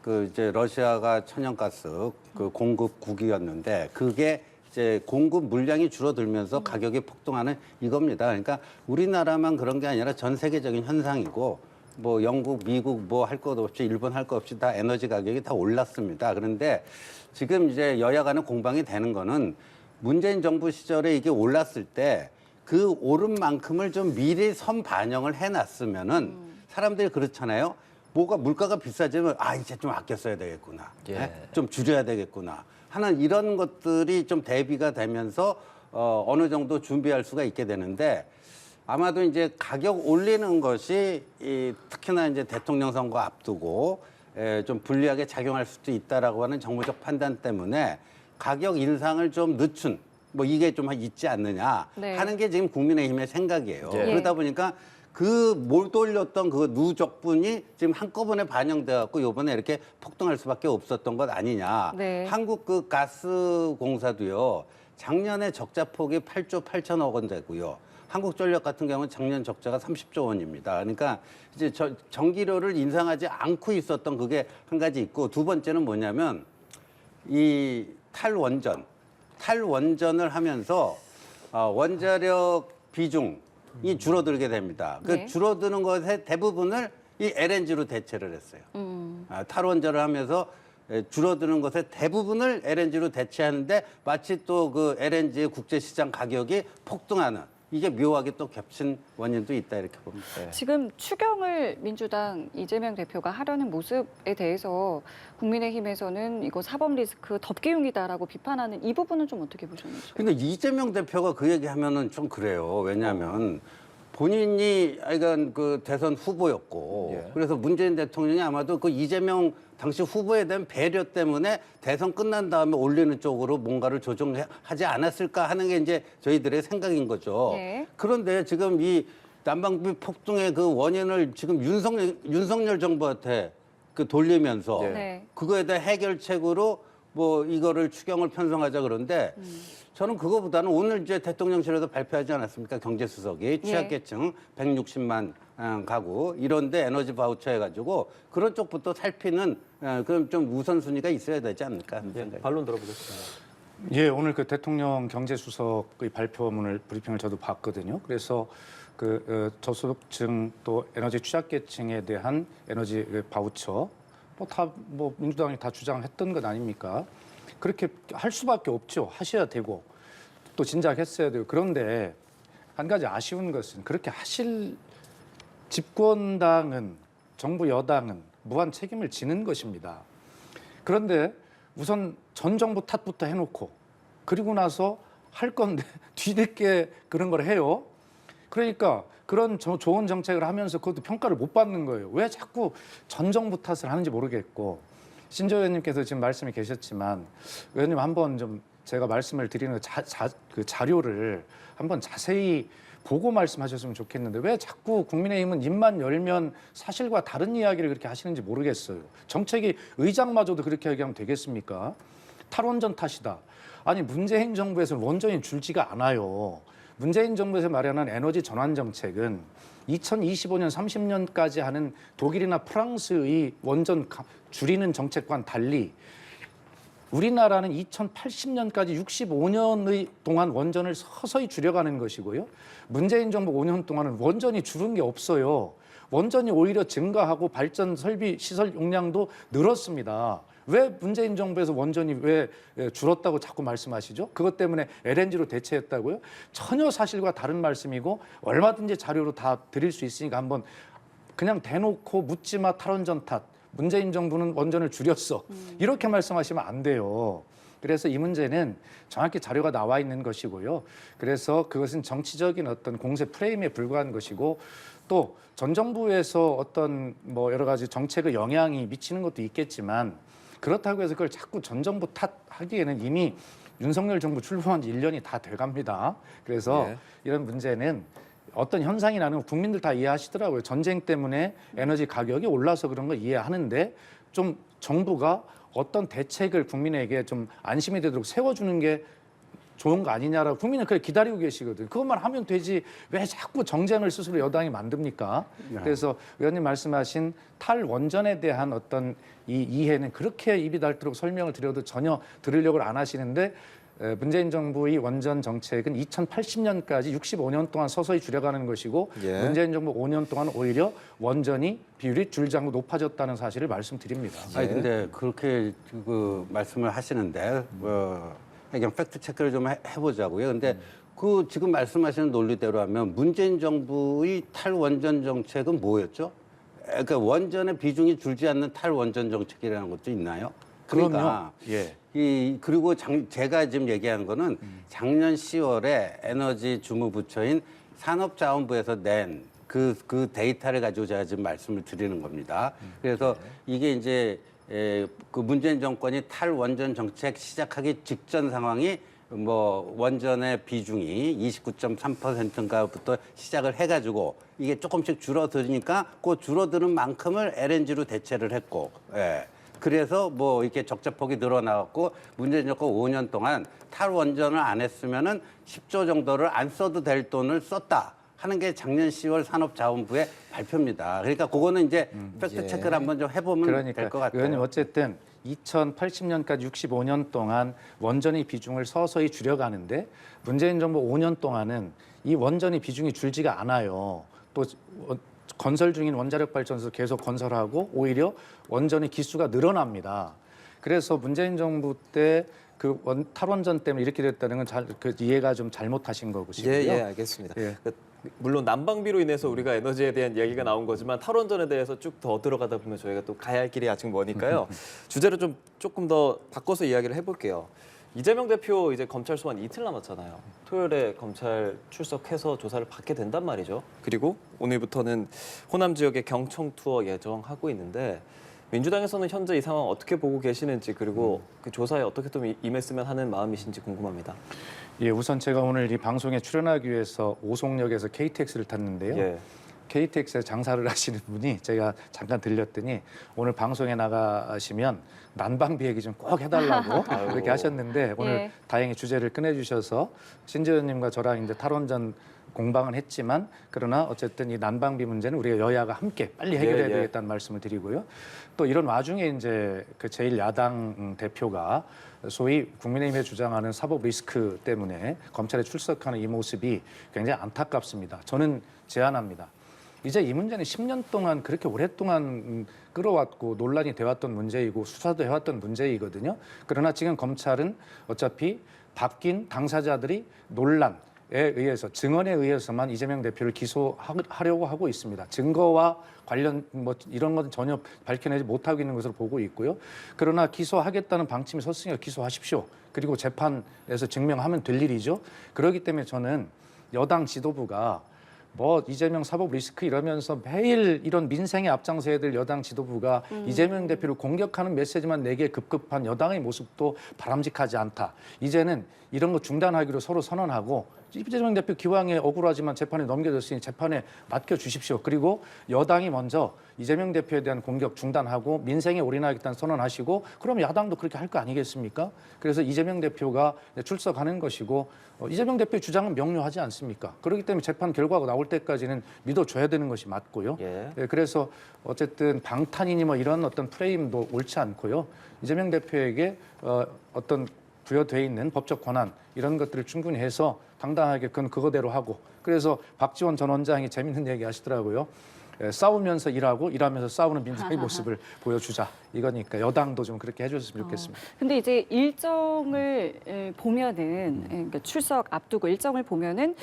그 이제 러시아가 천연가스 그 공급국이었는데 그게 이제 공급 물량이 줄어들면서 가격이 폭등하는 이겁니다. 그러니까 우리나라만 그런 게 아니라 전 세계적인 현상이고 뭐 영국, 미국 뭐 할 것 없이 일본 할 것 없이 다 에너지 가격이 다 올랐습니다. 그런데 지금 이제 여야 간의 공방이 되는 거는 문재인 정부 시절에 이게 올랐을 때 그 오른 만큼을 좀 미리 선반영을 해놨으면은 사람들이 그렇잖아요. 물가가 비싸지면 이제 좀 아껴 써야 되겠구나. 좀 줄여야 되겠구나. 하는 이런 것들이 좀 대비가 되면서 어느 정도 준비할 수가 있게 되는데 아마도 이제 가격 올리는 것이 특히나 이제 대통령 선거 앞두고 좀 불리하게 작용할 수도 있다라고 하는 정무적 판단 때문에 가격 인상을 좀 늦춘 뭐 이게 좀 있지 않느냐 하는 게 지금 국민의힘의 생각이에요. 그러다 보니까 그 못 올렸던 그 누적분이 지금 한꺼번에 반영돼 갖고 요번에 이렇게 폭등할 수밖에 없었던 것 아니냐. 한국 그 가스공사도요. 작년에 적자 폭이 8조 8천억 원 되고요. 한국전력 같은 경우는 작년 적자가 30조 원입니다. 그러니까 이제 전기료를 인상하지 않고 있었던 그게 한 가지 있고 두 번째는 뭐냐면 이 탈원전을 하면서 원자력 비중이 줄어들게 됩니다. 그 줄어드는 것의 대부분을 이 LNG로 대체를 했어요. 탈원전을 하면서 줄어드는 것의 대부분을 LNG로 대체하는데 마치 또 그 LNG의 국제시장 가격이 폭등하는 이게 묘하게 또 겹친 원인도 있다 이렇게 봅니다. 지금 추경을 민주당 이재명 대표가 하려는 모습에 대해서 국민의힘에서는 이거 사법 리스크 덮개용이다라고 비판하는 이 부분은 좀 어떻게 보셨는지. 근데 이재명 대표가 그 얘기하면은 좀 그래요. 왜냐하면 본인이 하여간 그 대선 후보였고 그래서 문재인 대통령이 아마도 그 이재명 당시 후보에 대한 배려 때문에 대선 끝난 다음에 올리는 쪽으로 뭔가를 조정하지 않았을까 하는 게 이제 저희들의 생각인 거죠. 네. 그런데 지금 이 난방비 폭등의 그 원인을 지금 윤석열 정부한테 그 돌리면서 네. 그거에 대한 해결책으로 뭐 이거를 추경을 편성하자 그런데 저는 그거보다는 오늘 이제 대통령실에서 발표하지 않았습니까? 경제수석이 취약계층 160만 가구 이런데 에너지 바우처 해가지고 그런 쪽부터 살피는 그럼 좀 우선순위가 있어야 되지 않을까 하는 생각이. 반론 들어보겠습니다. 예, 오늘 그 대통령 경제수석의 발표문을 브리핑을 저도 봤거든요. 그래서 그 저소득층 또 에너지 취약계층에 대한 에너지 바우처 뭐 민주당이 다 주장했던 것 아닙니까? 그렇게 할 수밖에 없죠. 하셔야 되고 또 진작 했어야 되고. 그런데 한 가지 아쉬운 것은 그렇게 하실 집권당은 정부 여당은 무한 책임을 지는 것입니다. 그런데 우선 전 정부 탓부터 해놓고 그리고 나서 할 건데 뒤늦게 그런 걸 해요. 그러니까 그런 좋은 정책을 하면서 그것도 평가를 못 받는 거예요. 왜 자꾸 전 정부 탓을 하는지 모르겠고. 신조 의원님께서 지금 말씀이 계셨지만 의원님 한번 좀 제가 말씀을 드리는 그 자료를 한번 자세히 보고 말씀하셨으면 좋겠는데 왜 자꾸 국민의힘은 입만 열면 사실과 다른 이야기를 그렇게 하시는지 모르겠어요. 정책이 의장마저도 그렇게 얘기하면 되겠습니까? 탈원전 탓이다. 아니 문재인 정부에서 원전이 줄지가 않아요. 문재인 정부에서 마련한 에너지 전환 정책은 2025년, 30년까지 하는 독일이나 프랑스의 원전 줄이는 정책과는 달리 우리나라는 2080년까지 65년의 동안 원전을 서서히 줄여가는 것이고요. 문재인 정부 5년 동안은 원전이 줄은 게 없어요. 원전이 오히려 증가하고 발전 설비 시설 용량도 늘었습니다. 왜 문재인 정부에서 원전이 왜 줄었다고 자꾸 말씀하시죠? 그것 때문에 LNG로 대체했다고요? 전혀 사실과 다른 말씀이고 얼마든지 자료로 다 드릴 수 있으니까 한번 그냥 대놓고 묻지마 탈원전 탓. 문재인 정부는 원전을 줄였어. 이렇게 말씀하시면 안 돼요. 그래서 이 문제는 정확히 자료가 나와 있는 것이고요. 그래서 그것은 정치적인 어떤 공세 프레임에 불과한 것이고 또 전 정부에서 어떤 뭐 여러 가지 정책의 영향이 미치는 것도 있겠지만 그렇다고 해서 그걸 자꾸 전 정부 탓하기에는 이미 윤석열 정부 출범한 지 1년이 다 돼갑니다. 그래서 이런 문제는 어떤 현상이 나는 거 국민들 다 이해하시더라고요. 전쟁 때문에 에너지 가격이 올라서 그런 거 이해하는데 좀 정부가 어떤 대책을 국민에게 좀 안심이 되도록 세워주는 게 좋은 거 아니냐라고 국민은 그래 기다리고 계시거든요. 그것만 하면 되지 왜 자꾸 정쟁을 스스로 여당이 만듭니까? 그래서 의원님 말씀하신 탈원전에 대한 어떤 이 이해는 그렇게 입이 닳도록 설명을 드려도 전혀 들으려고 안 하시는데 문재인 정부의 원전 정책은 2080년까지 65년 동안 서서히 줄여가는 것이고 문재인 정부 5년 동안 오히려 원전이 비율이 줄지 않고 높아졌다는 사실을 말씀드립니다. 아니 근데 그렇게 그 말씀을 하시는데 그냥 팩트 체크를 좀 해보자고요. 근데 그 지금 말씀하시는 논리대로 하면 문재인 정부의 탈원전 정책은 뭐였죠? 그러니까 원전의 비중이 줄지 않는 탈원전 정책이라는 것도 있나요? 그러니까 그리고 제가 지금 얘기한 거는 작년 10월에 에너지 주무부처인 산업자원부에서 낸 그 데이터를 가지고 제가 지금 말씀을 드리는 겁니다. 그래서 이게 이제 그 문재인 정권이 탈원전 정책 시작하기 직전 상황이 뭐 원전의 비중이 29.3%인가부터 시작을 해가지고 이게 조금씩 줄어드니까 그 줄어드는 만큼을 LNG로 대체를 했고, 그래서 뭐 이렇게 적자폭이 늘어나갖고 문재인 정권 5년 동안 탈원전을 안 했으면은 10조 정도를 안 써도 될 돈을 썼다 하는 게 작년 10월 산업자원부의 발표입니다. 그러니까 그거는 이제 팩트 체크를 한번 좀 해보면 될 것 같아요. 의원님 어쨌든 2080년까지 65년 동안 원전의 비중을 서서히 줄여가는데 문재인 정부 5년 동안은 이 원전의 비중이 줄지가 않아요. 또 건설 중인 원자력 발전소 계속 건설하고 오히려 원전의 기수가 늘어납니다. 그래서 문재인 정부 때 탈원전 때문에 이렇게 됐다는 건 그 이해가 좀 잘못하신 거고요. 예, 알겠습니다. 예. 물론 난방비로 인해서 우리가 에너지에 대한 얘기가 나온 거지만 탈원전에 대해서 쭉 더 들어가다 보면 저희가 또 가야 할 길이 아직 머니까요. 주제를 조금 더 바꿔서 이야기를 해볼게요. 이재명 대표 이제 검찰 소환 이틀 남았잖아요. 토요일에 검찰 출석해서 조사를 받게 된단 말이죠. 그리고 오늘부터는 호남 지역의 경청 투어 예정하고 있는데 민주당에서는 현재 이 상황 어떻게 보고 계시는지 그리고 그 조사에 어떻게 좀 임했으면 하는 마음이신지 궁금합니다. 예, 우선 제가 오늘 이 방송에 출연하기 위해서 오송역에서 KTX를 탔는데요. 예. KTX에 장사를 하시는 분이 제가 잠깐 들렸더니 오늘 방송에 나가시면 난방비 얘기 좀 꼭 해달라고 그렇게 하셨는데 오늘 예. 다행히 주제를 꺼내주셔서 신지현님과 저랑 이제 탈원전 공방은 했지만 그러나 어쨌든 이 난방비 문제는 우리가 여야가 함께 빨리 해결해야 예. 되겠다는 말씀을 드리고요. 또 이런 와중에 이제 그 제1야당 대표가 소위 국민의힘에 주장하는 사법 리스크 때문에 검찰에 출석하는 이 모습이 굉장히 안타깝습니다. 저는 제안합니다. 이제 이 문제는 10년 동안 그렇게 오랫동안 끌어왔고 논란이 되었던 문제이고 수사도 해왔던 문제이거든요. 그러나 지금 검찰은 어차피 바뀐 당사자들이 논란에 의해서 증언에 의해서만 이재명 대표를 기소하려고 하고 있습니다. 증거와 관련 뭐 이런 건 전혀 밝혀내지 못하고 있는 것으로 보고 있고요. 그러나 기소하겠다는 방침이 섰으니까 기소하십시오. 그리고 재판에서 증명하면 될 일이죠. 그렇기 때문에 저는 여당 지도부가 뭐 이재명 사법 리스크 이러면서 매일 이런 민생에 앞장서야 될 여당 지도부가 이재명 대표를 공격하는 메시지만 내기에 급급한 여당의 모습도 바람직하지 않다. 이제는 이런 거 중단하기로 서로 선언하고 이재명 대표 기왕에 억울하지만 재판에 넘겨졌으니 재판에 맡겨주십시오. 그리고 여당이 먼저 이재명 대표에 대한 공격 중단하고 민생에 올인하겠다는 선언하시고 그럼 야당도 그렇게 할 거 아니겠습니까? 그래서 이재명 대표가 출석하는 것이고 이재명 대표의 주장은 명료하지 않습니까? 그렇기 때문에 재판 결과가 나올 때까지는 믿어줘야 되는 것이 맞고요. 예. 그래서 어쨌든 방탄이니 뭐 이런 어떤 프레임도 옳지 않고요. 이재명 대표에게 어떤 부여돼 있는 법적 권한 이런 것들을 충분히 해서 당당하게 그거대로 하고 그래서 박지원 전 원장이 재밌는 얘기 하시더라고요. 싸우면서 일하고 일하면서 싸우는 민주주의 모습을 보여주자 이거니까 여당도 좀 그렇게 해줬으면 좋겠습니다. 근데 이제 일정을 보면은 그러니까 출석 앞두고 일정을 보면은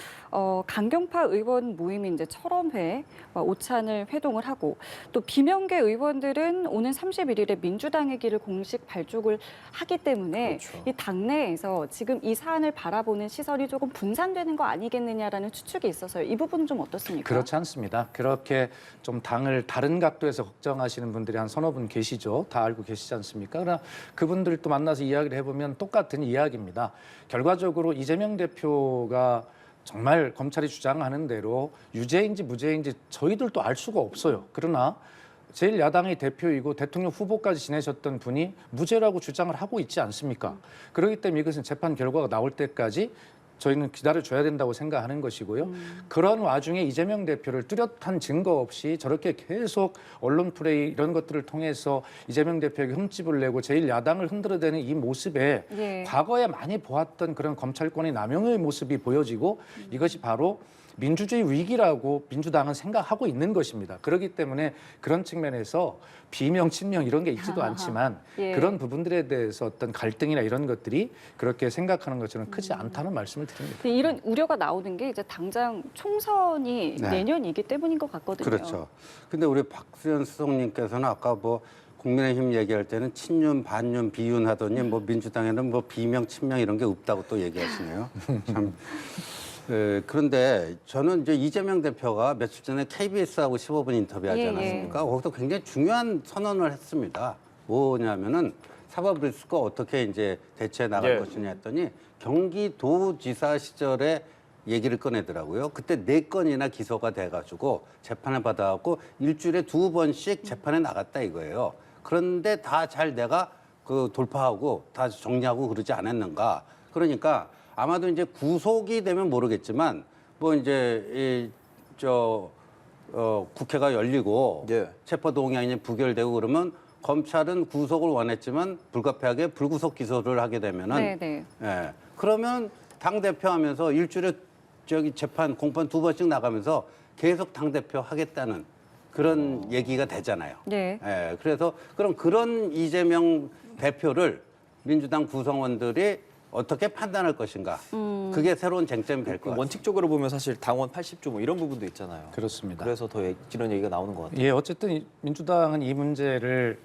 강경파 의원 모임이 이제 철험회 오찬을 회동을 하고 또 비명계 의원들은 오는 31일에 민주당의 길을 공식 발족을 하기 때문에 그렇죠. 이 당내에서 지금 이 사안을 바라보는 시선이 조금 분산되는 거 아니겠느냐라는 추측이 있어서요. 이 부분은 좀 어떻습니까? 그렇지 않습니다. 그렇게 좀 당을 다른 각도에서 걱정하시는 분들이 한 서너 분 계시죠. 다 알고 계시지 않습니까? 그러나 그분들도 만나서 이야기를 해보면 똑같은 이야기입니다. 결과적으로 이재명 대표가 정말 검찰이 주장하는 대로 유죄인지 무죄인지 저희들도 알 수가 없어요. 그러나 제1야당의 대표이고 대통령 후보까지 지내셨던 분이 무죄라고 주장을 하고 있지 않습니까? 그렇기 때문에 이것은 재판 결과가 나올 때까지 저희는 기다려줘야 된다고 생각하는 것이고요. 그런 와중에 이재명 대표를 뚜렷한 증거 없이 저렇게 계속 언론 플레이 이런 것들을 통해서 이재명 대표에게 흠집을 내고 제1야당을 흔들어대는 이 모습에 예. 과거에 많이 보았던 그런 검찰권의 남용의 모습이 보여지고 이것이 바로 민주주의 위기라고 민주당은 생각하고 있는 것입니다. 그렇기 때문에 그런 측면에서 비명, 친명 이런 게 있지도 않지만 예. 그런 부분들에 대해서 어떤 갈등이나 이런 것들이 그렇게 생각하는 것처럼 크지 않다는 말씀을 드립니다. 근데 이런 우려가 나오는 게 이제 당장 총선이 네. 내년이기 때문인 것 같거든요. 그렇죠. 근데 우리 박수현 수석님께서는 아까 뭐 국민의힘 얘기할 때는 친윤, 반윤, 비윤 하더니 뭐 민주당에는 뭐 비명, 친명 이런 게 없다고 또 얘기하시네요. 참. 그런데 저는 이제 이재명 대표가 며칠 전에 KBS하고 15분 인터뷰하지 예, 않았습니까? 거기서 굉장히 중요한 선언을 했습니다. 뭐냐면은 사법 리스크 어떻게 이제 대처해 나갈 예. 것이냐 했더니 경기도지사 시절에 얘기를 꺼내더라고요. 그때 4건이나 기소가 돼가지고 재판을 받아갖고 일주일에 2번씩 재판에 나갔다 이거예요. 그런데 다 잘 내가 돌파하고 다 정리하고 그러지 않았는가. 그러니까 아마도 이제 구속이 되면 모르겠지만 뭐 이제 국회가 열리고 예. 체포동의안이 부결되고 그러면 검찰은 구속을 원했지만 불가피하게 불구속 기소를 하게 되면은 네. 예. 그러면 당 대표 하면서 일주일에 재판 공판 2번씩 나가면서 계속 당 대표 하겠다는 그런 얘기가 되잖아요. 네. 예. 그래서 그럼 그런 이재명 대표를 민주당 구성원들이 어떻게 판단할 것인가. 그게 새로운 쟁점이 될 것 같아요. 원칙적으로 보면 사실 당원 80조 뭐 이런 부분도 있잖아요. 그렇습니다. 그래서 더 이런 얘기가 나오는 것 같아요. 예, 어쨌든 민주당은 이 문제를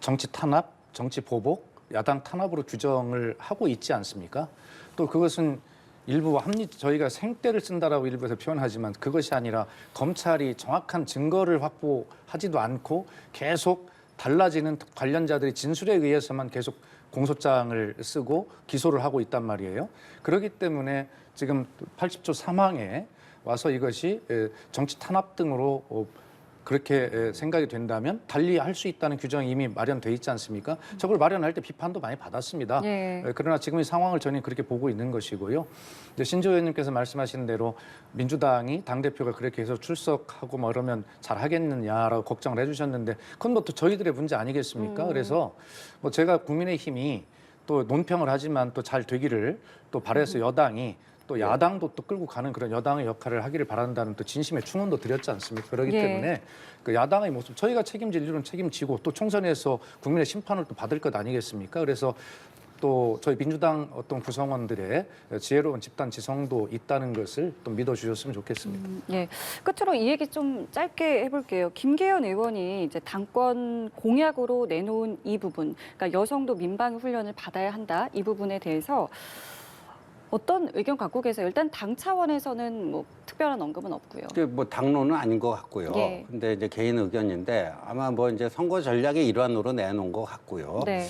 정치 탄압, 정치 보복, 야당 탄압으로 규정을 하고 있지 않습니까? 또 그것은 일부 저희가 생떼를 쓴다라고 일부에서 표현하지만 그것이 아니라 검찰이 정확한 증거를 확보하지도 않고 계속 달라지는 관련자들의 진술에 의해서만 계속 공소장을 쓰고 기소를 하고 있단 말이에요. 그렇기 때문에 지금 80조 3항에 와서 이것이 정치 탄압 등으로 그렇게 생각이 된다면 달리 할 수 있다는 규정이 이미 마련돼 있지 않습니까? 저걸 마련할 때 비판도 많이 받았습니다. 예. 그러나 지금의 상황을 저는 그렇게 보고 있는 것이고요. 이제 신조 의원님께서 말씀하신 대로 민주당이 당대표가 그렇게 해서 출석하고 뭐 이러면 잘 하겠느냐라고 걱정을 해주셨는데 그건 뭐 또 저희들의 문제 아니겠습니까? 그래서 뭐 제가 국민의힘이 또 논평을 하지만 또 잘 되기를 또 바라서 여당이 또 야당도 또 끌고 가는 그런 여당의 역할을 하기를 바란다는 또 진심의 충원도 드렸지 않습니까? 그렇기 예. 때문에 그 야당의 모습 저희가 책임질 일은 책임지고 또 총선에서 국민의 심판을 또 받을 것 아니겠습니까? 그래서 또 저희 민주당 어떤 구성원들의 지혜로운 집단 지성도 있다는 것을 또 믿어주셨으면 좋겠습니다. 예. 끝으로 이 얘기 좀 짧게 해볼게요. 김계연 의원이 이제 당권 공약으로 내놓은 이 부분, 그러니까 여성도 민방위 훈련을 받아야 한다 이 부분에 대해서 어떤 의견 갖고 계세요? 일단 당 차원에서는 뭐 특별한 언급은 없고요. 뭐 당론은 아닌 것 같고요. 예. 근데 이제 개인 의견인데 아마 뭐 이제 선거 전략의 일환으로 내놓은 것 같고요. 네.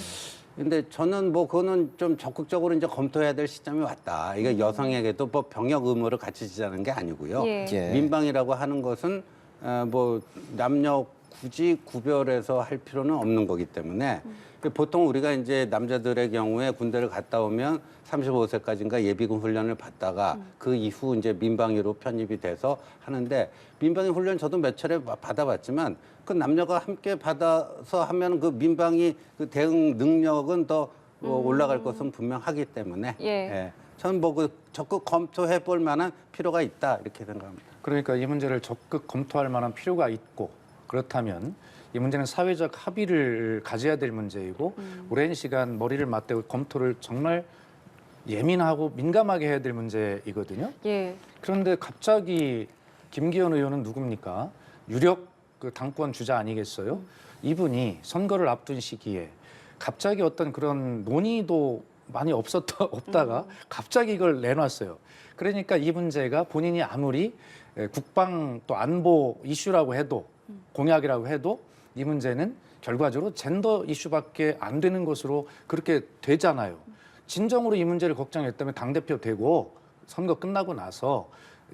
근데 저는 뭐 그거는 좀 적극적으로 이제 검토해야 될 시점이 왔다. 이게 여성에게도 뭐 병역 의무를 같이 지자는 게 아니고요. 예. 예. 민방위라고 하는 것은 뭐 남녀 굳이 구별해서 할 필요는 없는 거기 때문에 보통 우리가 이제 남자들의 경우에 군대를 갔다 오면 35세까지인가 예비군 훈련을 받다가 그 이후 이제 민방위로 편입이 돼서 하는데 민방위 훈련 저도 몇 차례 받아봤지만 그 남녀가 함께 받아서 하면 그 민방위 그 대응 능력은 더 올라갈 것은 분명하기 때문에 예. 저는 뭐 그 적극 검토해 볼 만한 필요가 있다 이렇게 생각합니다. 그러니까 이 문제를 적극 검토할 만한 필요가 있고 그렇다면 이 문제는 사회적 합의를 가져야 될 문제이고 오랜 시간 머리를 맞대고 검토를 정말 예민하고 민감하게 해야 될 문제이거든요. 예. 그런데 갑자기 김기현 의원은 누굽니까? 유력 그 당권 주자 아니겠어요? 이분이 선거를 앞둔 시기에 갑자기 어떤 그런 논의도 많이 없다가 갑자기 이걸 내놨어요. 그러니까 이 문제가 본인이 아무리 국방 또 안보 이슈라고 해도 공약이라고 해도 이 문제는 결과적으로 젠더 이슈밖에 안 되는 것으로 그렇게 되잖아요. 진정으로 이 문제를 걱정했다면 당대표 되고 선거 끝나고 나서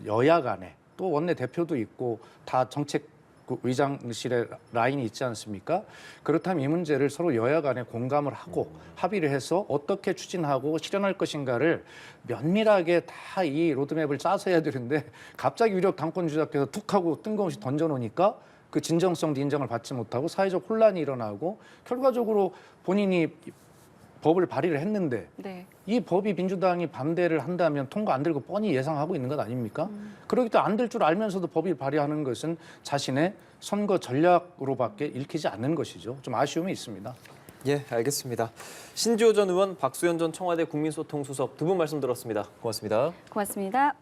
여야 간에 또 원내대표도 있고 다 정책 의장실에 라인이 있지 않습니까? 그렇다면 이 문제를 서로 여야 간에 공감을 하고 합의를 해서 어떻게 추진하고 실현할 것인가를 면밀하게 다 이 로드맵을 짜서 해야 되는데 갑자기 유력 당권 주자께서 툭 하고 뜬금없이 던져놓으니까 그 진정성도 인정을 받지 못하고 사회적 혼란이 일어나고 결과적으로 본인이 법을 발의를 했는데 네. 이 법이 민주당이 반대를 한다면 통과 안 될 거 뻔히 예상하고 있는 것 아닙니까? 그렇기 때문에 안 될 줄 알면서도 법을 발의하는 것은 자신의 선거 전략으로밖에 읽히지 않는 것이죠. 좀 아쉬움이 있습니다. 예, 알겠습니다. 신지호 전 의원, 박수현 전 청와대 국민소통수석 두 분 말씀 들었습니다. 고맙습니다. 고맙습니다.